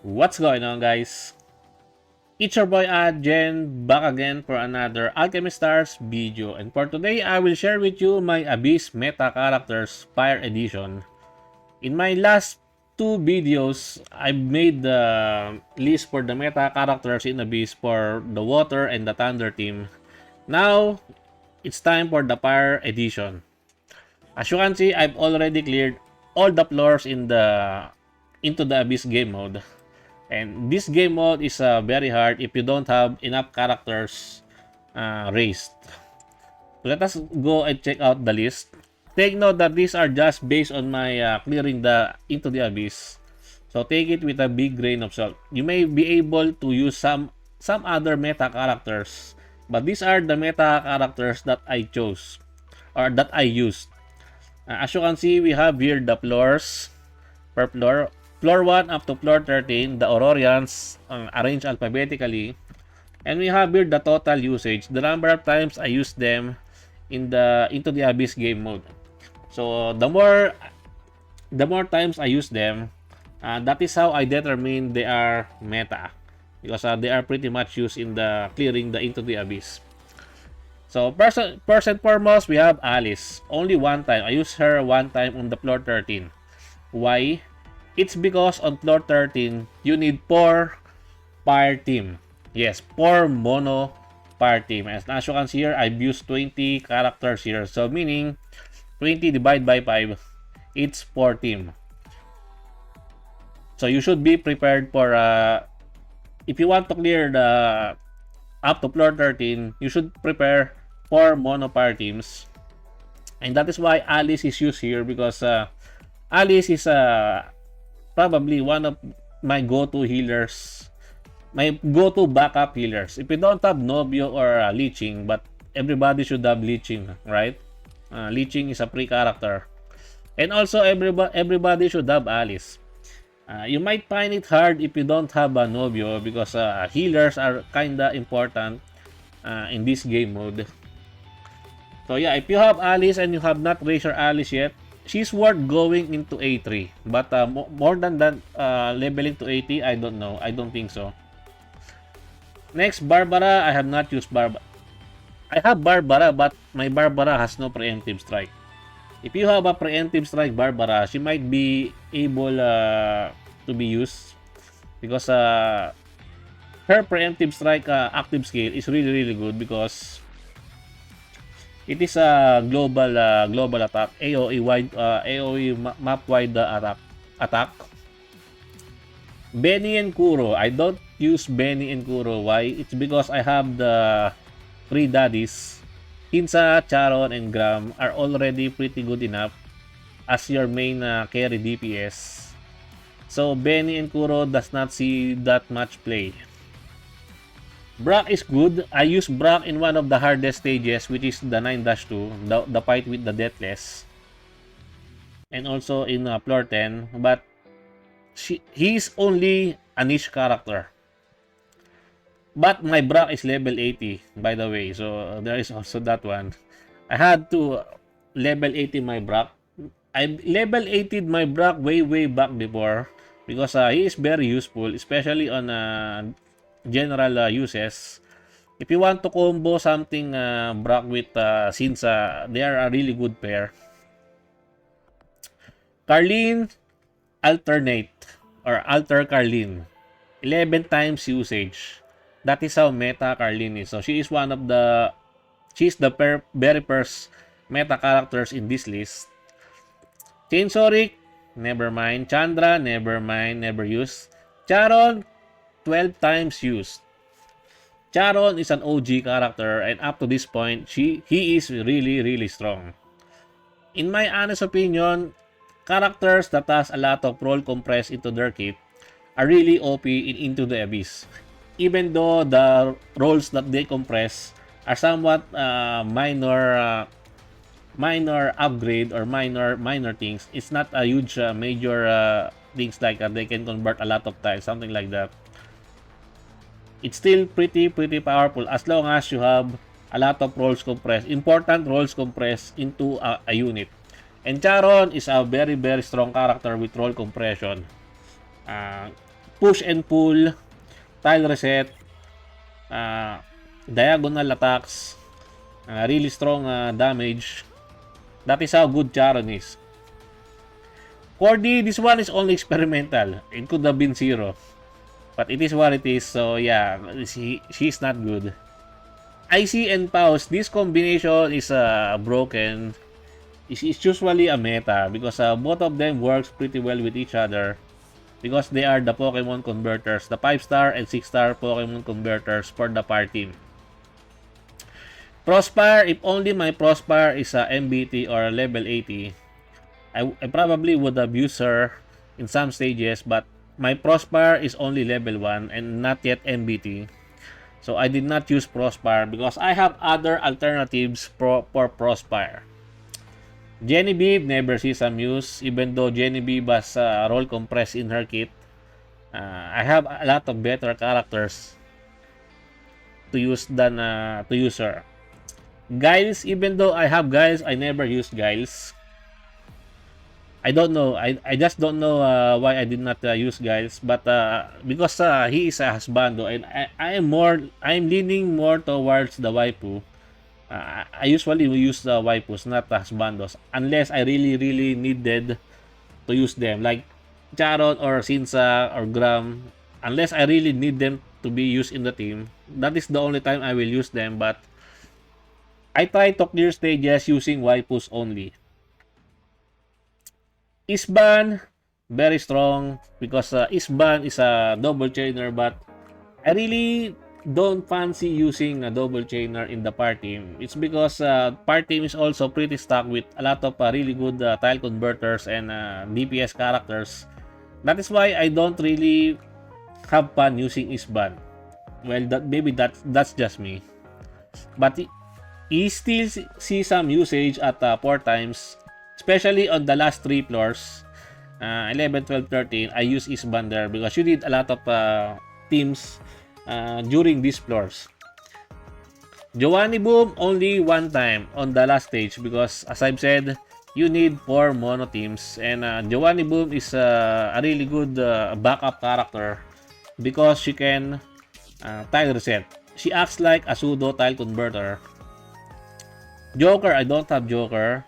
What's going on, guys? It's your boy Adjen, back again for another Alchemy Stars video. And for today, I will share with you my Abyss Meta Characters Fire Edition. In my last two videos, I made the list for the meta characters in Abyss for the Water and the Thunder team. Now, it's time for the Fire Edition. As you can see, I've already cleared all the floors into the Abyss game mode. And this game mode is very hard if you don't have enough characters raised. Let us go and check out the list. Take note that these are just based on my clearing into the Abyss. So take it with a big grain of salt. You may be able to use some other meta characters, but these are the meta characters that I chose or that I used. As you can see, we have here the floors per floor. Floor 1 up to floor 13, the Aurorians arranged alphabetically. And we have here the total usage, the number of times I use them into the Abyss game mode. So the more times I use them, that is how I determine they are meta, because they are pretty much used in the clearing into the Abyss. So first and foremost, we have Alice. Only one time. I used her one time on the floor 13. Why? It's because on floor 13, you need 4 fire team. Yes, 4 mono fire team. As you can see here, I've used 20 characters here. So meaning, 20 divided by 5, it's 4 team. So you should be prepared for, if you want to clear the up to floor 13, you should prepare 4 mono fire teams. And that is why Alice is used here, because Alice is probably one of my go-to healers, my go-to backup healers. If you don't have Nobio or Leeching, but everybody should have Leeching, right? Leeching is a free character. And also, everybody should have Alice. You might find it hard if you don't have a Nobio, because healers are kinda important in this game mode. So yeah, if you have Alice and you have not raised your Alice yet, she's worth going into A3. But more than that, leveling to 80, I don't know. I don't think so. Next, Barbara. I have not used Barbara. I have Barbara, but my Barbara has no preemptive strike. If you have a preemptive strike Barbara, she might be able to be used, because her preemptive strike active skill is really good, because it is a global attack, AOE map wide attack. Benny and Kuro. I don't use Benny and Kuro. Why? It's because I have the 3 daddies. Hinsa, Charon, and Gram are already pretty good enough as your main carry DPS. So Benny and Kuro does not see that much play. Brock is good. I use Brock in one of the hardest stages, which is the 9-2, the fight with the Deathless. And also in floor 10, but he's only a niche character. But my Brock is level 80, by the way, so there is also that one. I had to level 80 my Brock. I level 80 my Brock way back before, because he is very useful, especially on general uses. If you want to combo something Brock with Sinsa, they are a really good pair. Carlene alternate or alter Carlene, 11 times usage. That is how meta Carlene is. So she is she's the very first meta characters in this list. Chainsaw Rick, never mind. Chandra, never mind, never used. Charon, 12 times used. Charon is an OG character, and up to this point, he is really strong. In my honest opinion, characters that has a lot of roll compressed into their kit are really OP into the Abyss. Even though the rolls that they compress are somewhat minor upgrade or minor things, it's not a huge major things like they can convert a lot of tiles, something like that. It's still pretty powerful as long as you have a lot of rolls compressed, important rolls compressed into a unit. And Charon is a very strong character with roll compression. push and pull, tile reset, uh, diagonal attacks, really strong damage. That is how good Charon is. Cordy, this one is only experimental. It could have been 0. But it is what it is. So yeah, she's not good. IC and Pause, this combination is broken. It's usually a meta because both of them works pretty well with each other. Because they are the Pokemon converters. The 5-star and 6-star Pokemon converters for the party. Prospire, if only my Prospire is MBT or level 80, I probably would have used her in some stages, but my Prospire is only level 1 and not yet MBT. So I did not use Prospire because I have other alternatives for Prospire. Genevieve never sees some use, even though Genevieve has roll compress in her kit. I have a lot of better characters to use than to use her. Giles, even though I have Giles, I never use Giles. I don't know. I just don't know why I did not use Giles, but because he is a husbando, and I'm leaning more towards the waifu. I usually use the waifus, not the husbandos, unless I really needed to use them, like Charon or Sinsa or Gram. Unless I really need them to be used in the team, that is the only time I will use them. But I try to clear stages using waifus only. Isban, very strong because Isban is a double chainer, but I really don't fancy using a double chainer in the party. It's because party is also pretty stuck with a lot of really good tile converters and DPS characters. That is why I don't really have fun using Isban. Well, maybe that's just me. But he still see some usage at 4 times, especially on the last 3 floors. 11, 12, 13, I use Isban there because you need a lot of teams during these floors. Giovanni Boom only 1 time on the last stage because, as I've said, you need 4 mono teams, and Giovanni Boom is a really good backup character because she can tile reset. She acts like a pseudo tile converter. Joker, I don't have Joker.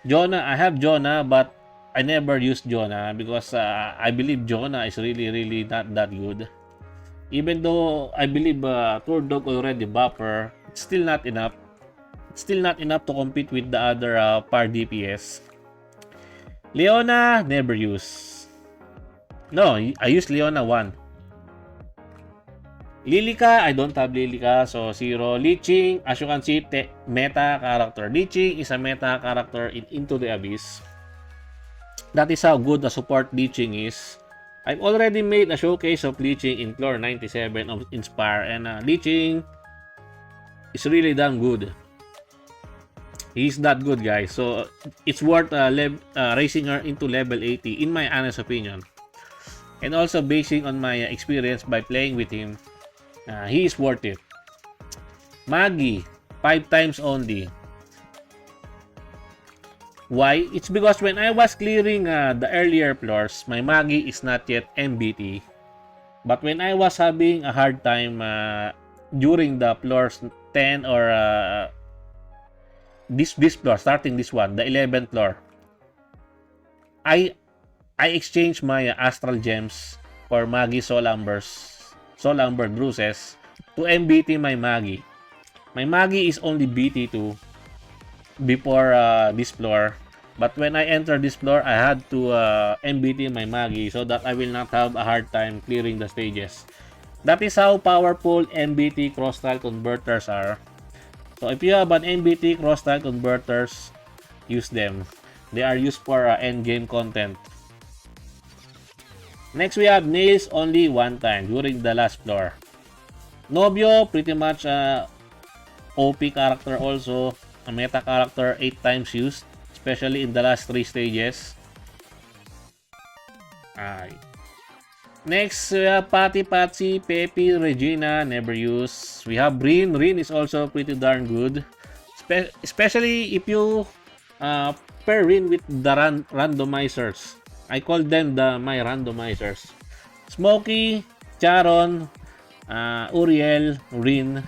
Jonah, I have Jonah, but I never use Jonah because I believe Jonah is really not that good. Even though I believe Turdog already buffer, it's still not enough. It's still not enough to compete with the other par DPS. Leona, never use. No, I use Leona 1. Lilica, I don't have Lilica, so 0. Liching, as you can see, meta character. Liching is a meta character in Into the Abyss. That is how good the support Liching is. I've already made a showcase of Liching in floor 97 of Inspire, and Liching is really damn good. He's that good, guys. So it's worth raising her into level 80, in my honest opinion. And also basing on my experience by playing with him, he is worth it. Maggie, 5 times only. Why? It's because when I was clearing the earlier floors, my Maggie is not yet MBT. But when I was having a hard time during the floors 10 or this floor, starting this one, the 11th floor, I exchanged my Astral Gems for Maggie Soul Amber Bruises to MBT my Maggie. My Maggie is only BT2 before this floor, but when I enter this floor, I had to MBT my Maggie so that I will not have a hard time clearing the stages. That is how powerful MBT cross-style converters are. So if you have an MBT cross-style converters, use them. They are used for endgame content. Next, we have Nails only 1 time during the last floor. Nobio, pretty much OP character also. A meta character 8 times used, especially in the last 3 stages. Next, we have Patty, Patsy, Pepe, Regina, never used. We have Rin. Rin is also pretty darn good. Especially if you pair Rin with the randomizers. I call them my randomizers. Smokey, Charon, Uriel, Rin.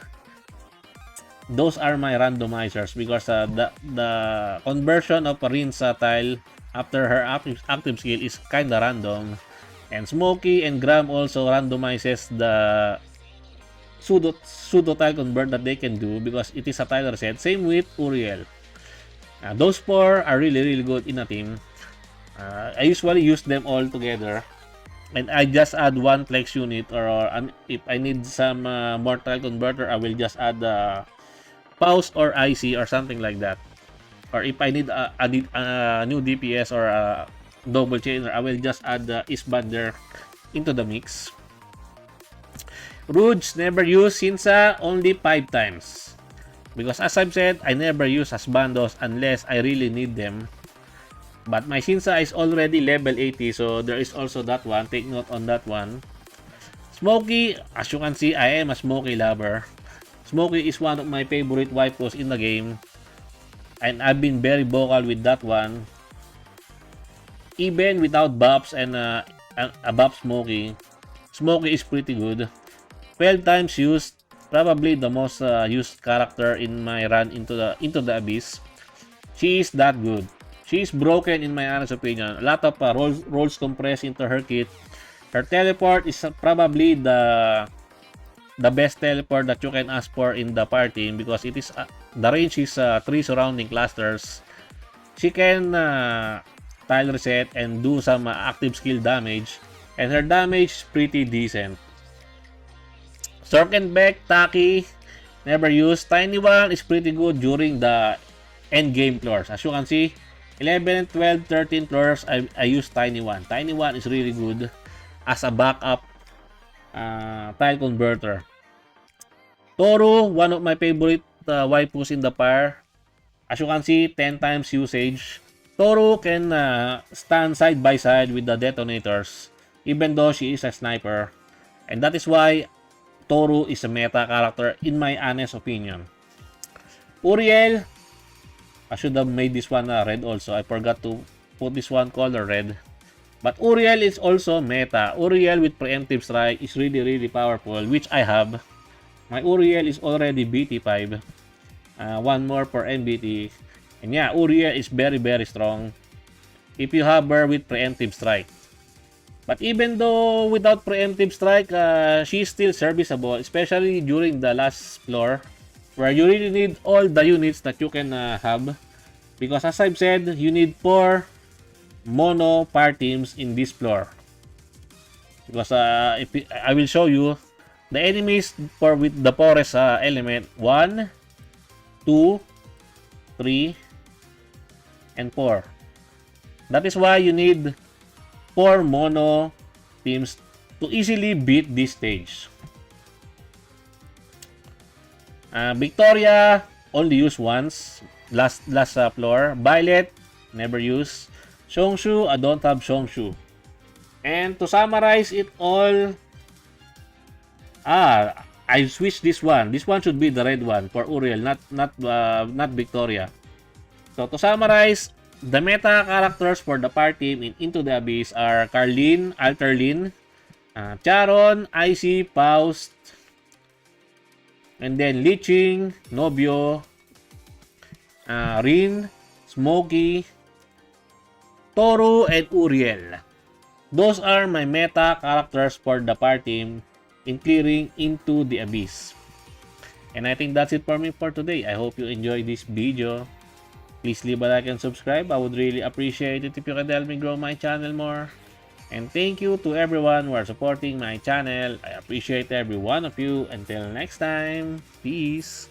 Those are my randomizers because the conversion of Rin sa tile after her active skill is kinda random. And Smokey and Gram also randomizes the pseudo tile convert that they can do because it is a tile reset. Same with Uriel. Those four are really good in a team. I usually use them all together. And I just add one flex unit, or if I need some more tile converter, I will just add Pause or IC or something like that. Or if I need a new DPS or a double chainer, I will just add the Isbander into the mix. Rouge, never use Sinsa, only 5 times. Because as I've said, I never use Asbandos unless I really need them. But my Sinsa is already level 80, so there is also that one. Take note on that one. Smokey, as you can see, I am a Smokey lover. Smokey is one of my favorite waifus in the game. And I've been very vocal with that one. Even without buffs and a buff Smokey, Smokey is pretty good. 12 times used, probably the most used character in my run into the abyss. She is that good. She is broken in my honest opinion. A lot of rolls compressed into her kit. Her teleport is probably the best teleport that you can ask for in the party because it is the range is 3 surrounding clusters. She can tile reset and do some active skill damage, and her damage is pretty decent. Sorkenbeck, Taki, never used. Tiny One is pretty good during the end game floors. As you can see, 11, 12, 13 floors, I use Tiny One. Tiny One is really good as a backup tile converter. Toru, one of my favorite waifus in the fire. As you can see, 10 times usage. Toru can stand side by side with the detonators, even though she is a sniper. And that is why Toru is a meta character in my honest opinion. Uriel, I should have made this one red also. I forgot to put this one color red. But Uriel is also meta. Uriel with preemptive strike is really powerful, which I have. My Uriel is already BT5. One more for MBT. And yeah, Uriel is very strong if you have her with preemptive strike. But even though without preemptive strike, she is still serviceable, especially during the last floor, where you really need all the units that you can have. Because as I've said, you need 4 mono fire teams in this floor. Because I will show you the enemies with the forest element 1, 2, 3, and 4. That is why you need 4 mono teams to easily beat this stage. Victoria only use once, last floor. Violet never use. Shongshu, I don't have Shongshu. And to summarize it all, I switched this one. This one should be the red one for Uriel, not Victoria. So to summarize, the meta characters for the party in Into the Abyss are Carlin, Alterlin, Charon, Icy, Faust, and then Liching, Nobio, Rin, Smokey, Toru, and Uriel. Those are my meta characters for the party in clearing Into the Abyss. And I think that's it for me for today. I hope you enjoyed this video. Please leave a like and subscribe. I would really appreciate it if you could help me grow my channel more. And thank you to everyone who are supporting my channel. I appreciate every one of you. Until next time, peace.